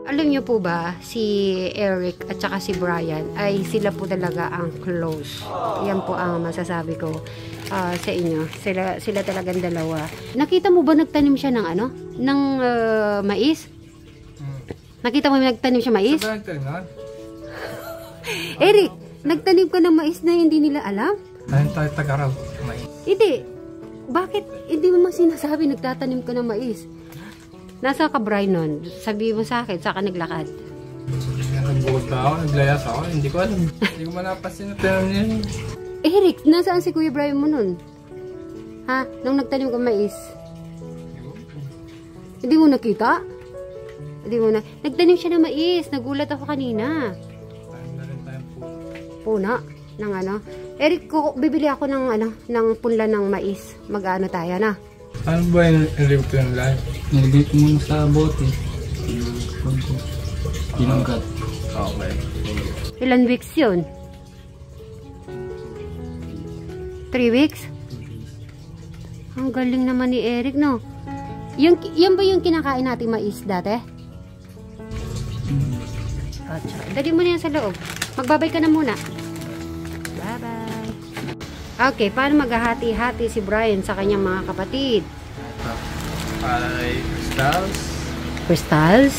Alam niyo po ba, si Eric at saka si Brian ay sila po talaga ang close. Yan po ang masasabi ko sa inyo. Sila talagang dalawa. Nakita mo ba nagtanim siya ng ano? Ng mais? Nakita mo nagtanim siya mais? Eric, nagtanim ka ng mais na hindi nila alam? Ayun tayo taga-araw. Mais. Hindi. Bakit hindi mo sinasabi nagtatanim ka ng mais? Nasa ka, Brian, nun? Sabi mo sa akin, saka naglakad. Nagbukod pa ako, naglayas ako, hindi ko alam. Hindi ko manapasin na tinanong niya. Eric, nasaan si Kuya Brian mo nun? Ha? Nung nagtanim ka mais? Hindi mo nakita? Hindi mo na. Nagtanim siya ng mais. Nagulat ako kanina. Tayo na rin tayong Puna? Ng ano? Eric, bibili ako ng ano, ng punla ng mais. Mag-ano tayo na? Ano ba yung review ko yung live? Nilagay ko muna sa bote. Pinanggat. Okay. Ilan weeks yun? 3 weeks? Ang galing naman ni Eric, no? Yan ba yung kinakain natin mais dati? Dali mo na yan sa loob. Magbabay ka na muna. Bye-bye. Okay, paano maghahati-hati si Brian sa kanyang mga kapatid? Ay, Crystals. Crystals?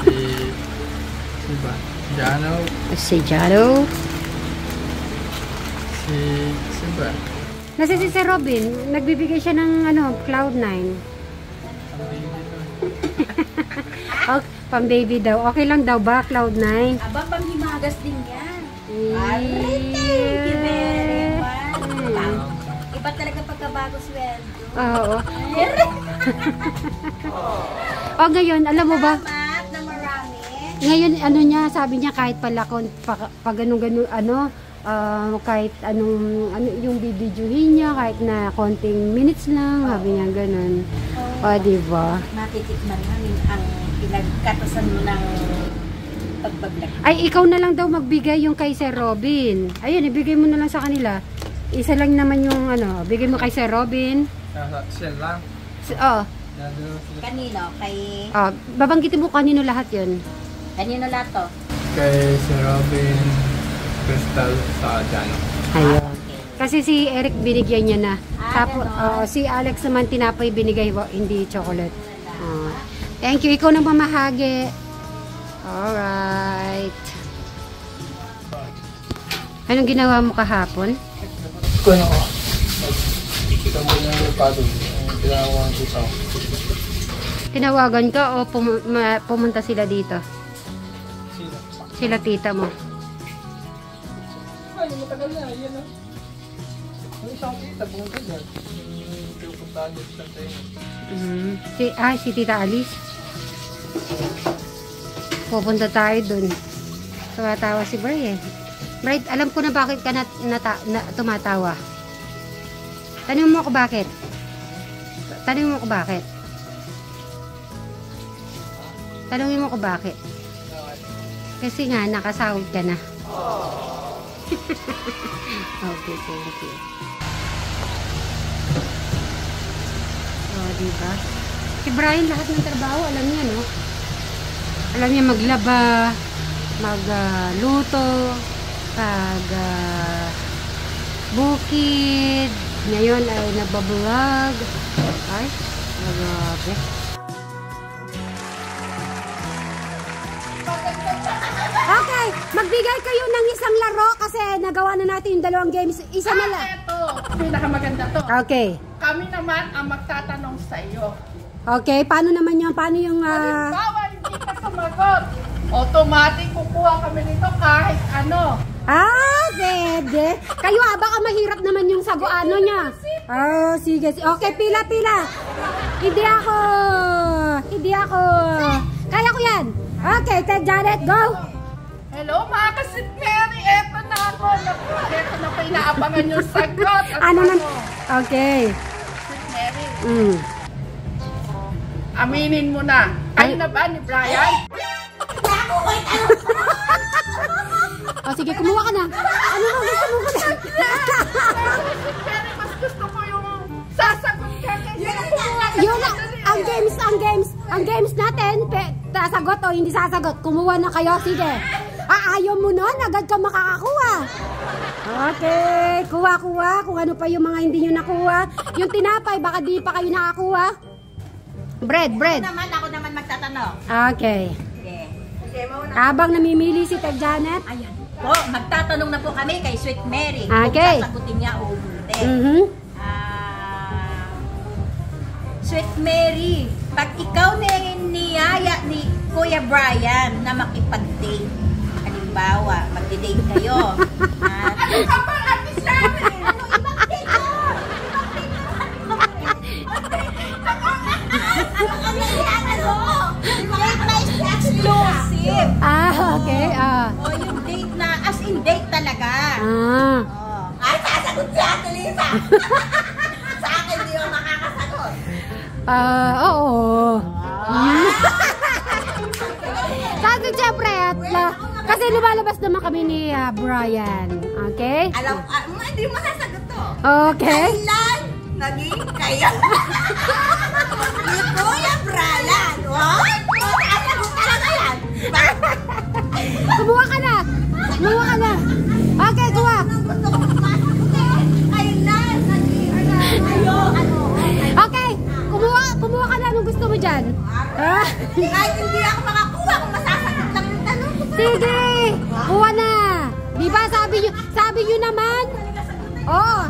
Si ba? Jano. Si Jano. Si ba? Nasa si Sir Robin, nagbibigay siya ng ano, Cloud9. Okay, pang-baby daw. Okay lang daw ba, Cloud9? Aba, pang-himagas din yan. Iba talaga pagkabago sweldo. Oo. O ngayon, alam mo ba? Salamat na marami. Ngayon, ano niya, sabi niya kahit pala pag ganun-ganun, ano, kahit anong, ano, yung bibidyohin niya, kahit na konting minutes lang, sabi niya ganun. O, diba? Matitikman namin ang pinagkatasan mo ng pagbablog. Ay, ikaw na lang daw magbigay yung kay Sir Robin. Ayun, ibigay mo na lang sa kanila. Isa lang naman yung, ano, bigay mo kay Sir Robin. Siya lang. Oh. Kanino? Kay... Oh, babanggitin mo kanino lahat yun. Kanino lahat to? Kay si Robin, Crystal, sa Jano. Ayun. Okay. Kasi si Eric binigyan niya na. Tapos, ganon. si Alex naman tinapay binigay, hindi chocolate. Thank you. Ikaw nang mamahagi. Alright. Anong ginawa mo kahapon? Kung ano ko, kita mo yung lupado, tinawag ko ito. Tinawagan ka o pumunta sila dito? Sino? Sila tita mo. Ay, matagal na, yan o. Yung isang kita, pumunta dyan. Pinupuntahan dito sa tayo. Si Tita Alice. Pupunta tayo dun. Tumatawa si Bray eh. Bray, alam ko na bakit ka tumatawa. Tanong mo ako bakit. Tanong mo ako bakit. Tanongin mo ako bakit. Kasi nga, nakasahod ka na. Okay, thank you. Diba? Si Brian, lahat ng trabaho, alam niya, no? Alam niya maglaba, magluto, bukid. Ngayon ay nagbablog. Ay, nagabi. Okay, magbigay kayo ng isang laro kasi nagawa na natin yung dalawang games. Isa na lang. Ito, pinakamaganda to. Okay. Kami naman ang magtatanong sa iyo. Okay, paano naman yun? Paano yung... Halimbawa, hindi ka sumagot. Automatic kukuha kami nito kahit ano. Pwede. Kayo baka mahirap naman yung saguano niya. Sige. Okay, pila. Hindi ako. Kaya ko yan. Okay, Ted Janet, go. Hello mga kasit Mary, eto na ako. Eto na pa inaabangan yung sagot. Ano na? Okay. Kasit Mary, aminin mo na. Kayo na ba ni Brian? Sige, kumuha ka na. Ano ba gusto mo ka na? Kasit Mary, mas gusto ko yung sasagot ka kasi kumuha ka Yun na. ang ang games natin, sasagot o hindi sasagot. Kumuha na kayo, sige. Ayaw mo nun, agad ka makakakuha. Okay, kuha kung ano pa yung mga hindi nyo nakuha. Yung tinapay, baka di pa kayo nakakuha. Bread. Ako naman magtatanong. Okay. Okay. Habang namimili si Teg Janet. Ayan po, magtatanong na po kami kay Sweet Mary. Okay. Kung sasagutin niya o hindi. Sweet Mary, pag ikaw niyaya ni Kuya Brian na makipag-date, halimbawa, magdi-date kayo. Ano ka ba, Ate Sally? Ano, ibang date ko? Exclusive. Okay. O yung date na, as in date talaga. Ay, sasagot si Ate Lisa. Sa akin, di ako makakasagot. Oo. Kasi syempre, kasi lumalabas naman kami ni Brian. Okay? Alam, hindi mo sasagot to. Okay. Kailan naging kayo? Ni Kuya Brian. What? Sasagot talaga yan. Kumuha ka na. Okay, kuha. Kailan naging kayo? Okay, kumuha ka na. Anong gusto mo dyan? Kahit hindi ako makakuha kung masasagot lang yung tanong ko. Sige, kuha na. Diba sabi nyo naman? Oo,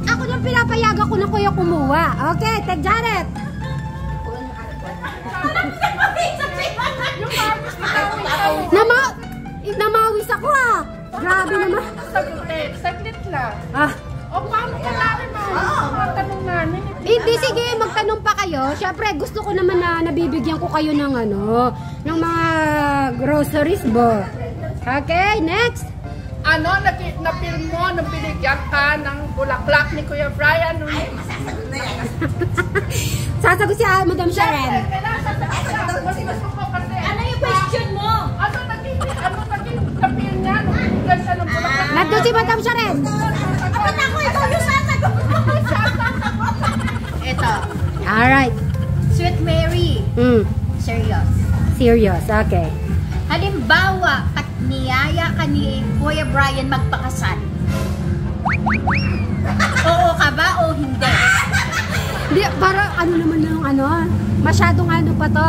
ako nang pinapayagan ko na kuya kumuha. Okay, Teg Janet. Namawis ako Grabe naman. Saglit lang. O, paano ka namin tanong namin? Hindi, sige, magtanong pa kayo. Siyempre, gusto ko naman na nabibigyan ko kayo ng ng mga groceries bo. Okay, next. Na-film mo nung binigyan ka ng bulaklak ni Kuya Brian? Ay, masasagot na yan. Sasagot si Madam Sharon. Ano yung question mo? Ano naging na-film niya nung binigyan siya ng bulaklak? Nandun si Madam Sharon. Ba't ako ikaw yung sasagot? Ito. Alright. Sweet Mary. Serious. Serious, okay. Halimbawa, at niyaya ka ni Kuya Brian magpakasal. Oo ka ba o hindi? Hindi, para naman yung masyadong pa to.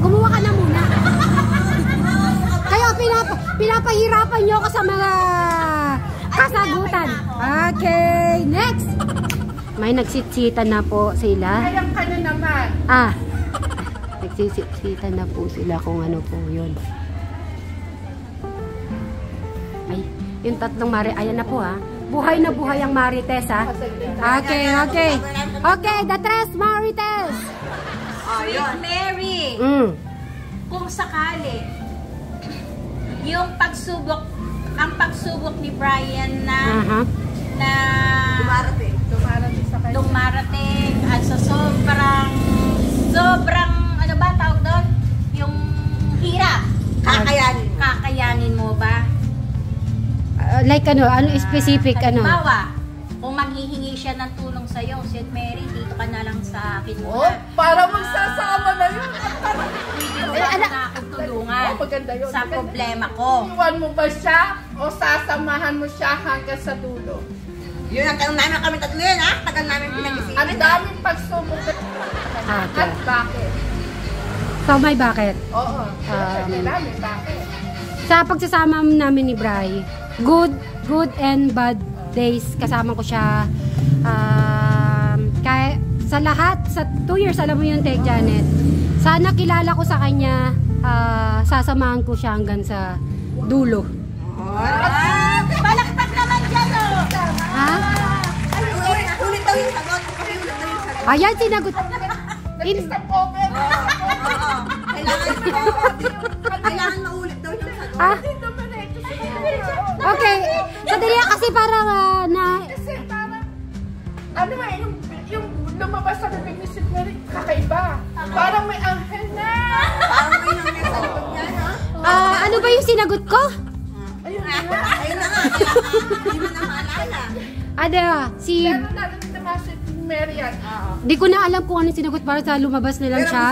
Kumuha ka na muna. Kaya pinapahirapan nyo ako sa mga kasagutan. Okay, next. May nagsisitan na po sila. Kayang ka na naman. Nagsisitan na po sila kung ano po yun. Ay, yung tatlong ayan na po Buhay na buhay ang Marites Okay. Okay, the tres Marites. Sweet Mary. Kung sakali, yung ang pagsubok ni Brian na dumarating at sa sobrang ano ba tawag doon? Yung hirap. Kakayanin mo ba? Like ano specific Halimbawa, kung maghihingi siya ng tulong sa'yo, Sweet Mary, dito ka na lang sa akin muna. Para magsasama na yun. Pwede mo ba na akong tulungan Maganda yun. sa problema ko? Iwan mo ba siya o sasamahan mo siya hanggang sa dulo? Yun ang tanong namin kami tatlo yun, Tagal namin pinag-isipan. Ang daming pagsubok at bakit? So may bakit? Oo. May bakit? Sa pagsasama namin ni Bri, good and bad days kasama ko siya. Kaya sa lahat, sa 2 years, alam mo yun, Teg Janet, sana kilala ko sa kanya, sasamahan ko siya hanggang sa dulo. Palakpak naman dyan, Ulit daw yung sagot. Ayan, sinagot. Kailangan maulit daw yung sagot. Okay. Sadali kasi parang Kasi parang, yung lumabas sa bibig ni Sweet Mary, kakaiba. Parang may anghel na. Parang may nangyay sa likod niya, ano ba yung sinagot ko? Ayun na nga. Hindi mo na maalala. Si... Pero narinig na nga Sweet Mary yan. Di ko na alam kung anong sinagot para sa lumabas na lang siya.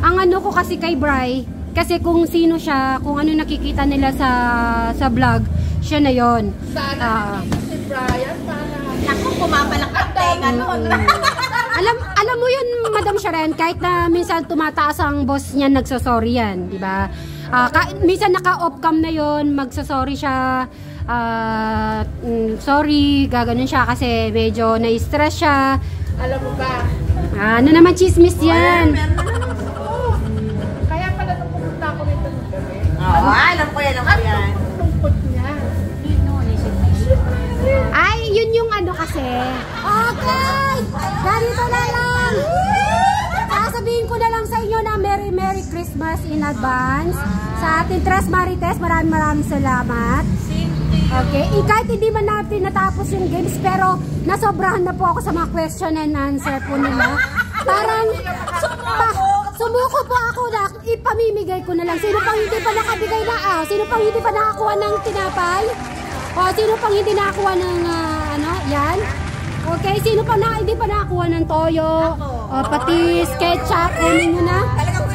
Ang ano ko kasi kay Bri, kasi kung sino siya, kung ano nakikita nila sa vlog, siya na yon. Sana si Brian, sana. Naku, pumapalakpak tenga noon. Alam mo yun, Madam Sharon, kahit na minsan tumataas ang boss niya, nagsasorry yan, di ba? Minsan naka-off cam na yon, magsasorry siya, sorry, gaganon siya kasi medyo na-stress siya. Alam mo ba? Ano naman chismis yan? Kaya pala nung pumunta ako nito ng gabi. Oo, alam ko yan. Lungkot niya. Ay, yun yung ano kasi. Okay! Ganito na lang! Sasabihin ko na lang sa inyo na Merry Christmas in advance. Sa ating Tres Marites, maraming salamat. Okay, kahit hindi man natin natapos yung games, pero nasobrahan na po ako sa mga question and answer po nila. Parang sumuko po ako na ipamimigay ko na lang. Sino pang hindi pa nakabigay na sino pang hindi pa nakakuha ng tinapay? O sino pang hindi nakakuha ng yan? Okay, sino pa hindi pa nakakuha ng toyo? O patis, ketchup, kunin nyo na. Talagang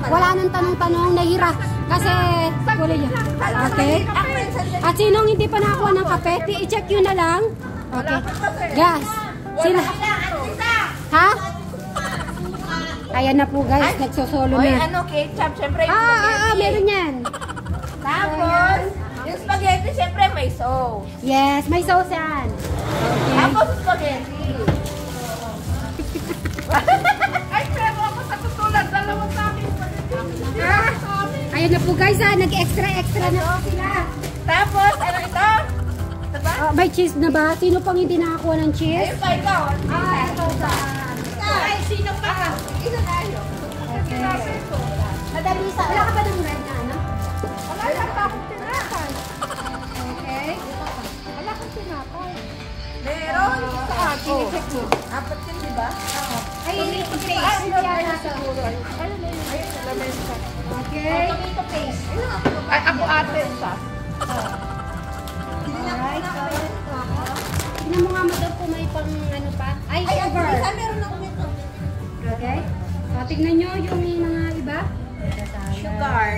Wala nang tanong-tanong, nahira. Kasi, kulay yan. Okay? At sinong hindi pa nakakuha ng kape, i-check yun na lang. Okay. Gas. Sino? Ha? Ayan na po guys, nagsosolo Oy, na. ketchup, syempre yung Meron yan. Tapos, yung spaghetti, syempre may sauce. Yes, may sauce yan. Okay. Tapos spaghetti. Ay, pero ako sa tutulad, dalawa sa akin. Ayan na po guys nag-extra na po sila. Tapos, ano ito? Diba? May cheese na ba? Sino pang hindi nakakuha ng cheese? Ayun pa ikaw. Ito ba? Ay, sino pa? Isa tayo. Okay. Madali sa... Wala ka ba ng red na ano? Wala lang akong tinapay. Okay. Wala akong tinapay. Meron. Sa akin, check mo. Apat yun, diba? Ay, Tomato paste. paste. Ayun Siguro. Ayun na yun. Ayun, lamesa. Okay. Tomato paste. Ay, ako ate sa. Alright. Tignan mo nga madam kung may pang ano pa. Ay, Ay, sugar. meron ako nito. Okay. So, tignan nyo yung mga iba. Sugar.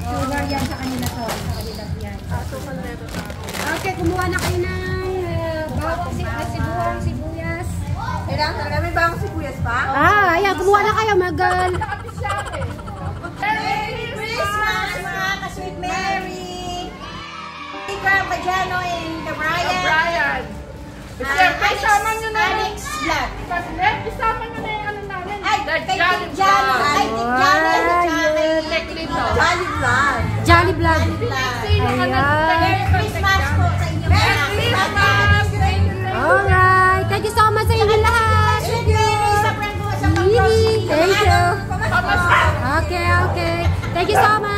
Sugar yan sa kanila to. Sa kanila yan. Tukal meron sa akin. Okay, kumuha na kayo ng bawang sibuyas. Kailangan namin ba ang sibuyas pa? Ayan, kumuha na kayo. Nakapisyate. Merry Christmas, mga ka-Sweet Mary! Grandpa Jano and Brian. Brian. Siyempre, isama nyo na yung... Alex Vlog. Isama nyo na yung ano namin. Ay, kay Tik Jano. Ay, Tik Jano. Jolly Vlog. Jolly Vlog. Merry Christmas po sa inyo. Merry Christmas! Alright. Thank you so much sa inyo lahat. Thank you. Sa friend ko sa Thank you. Pampas. Okay. Thank you so much.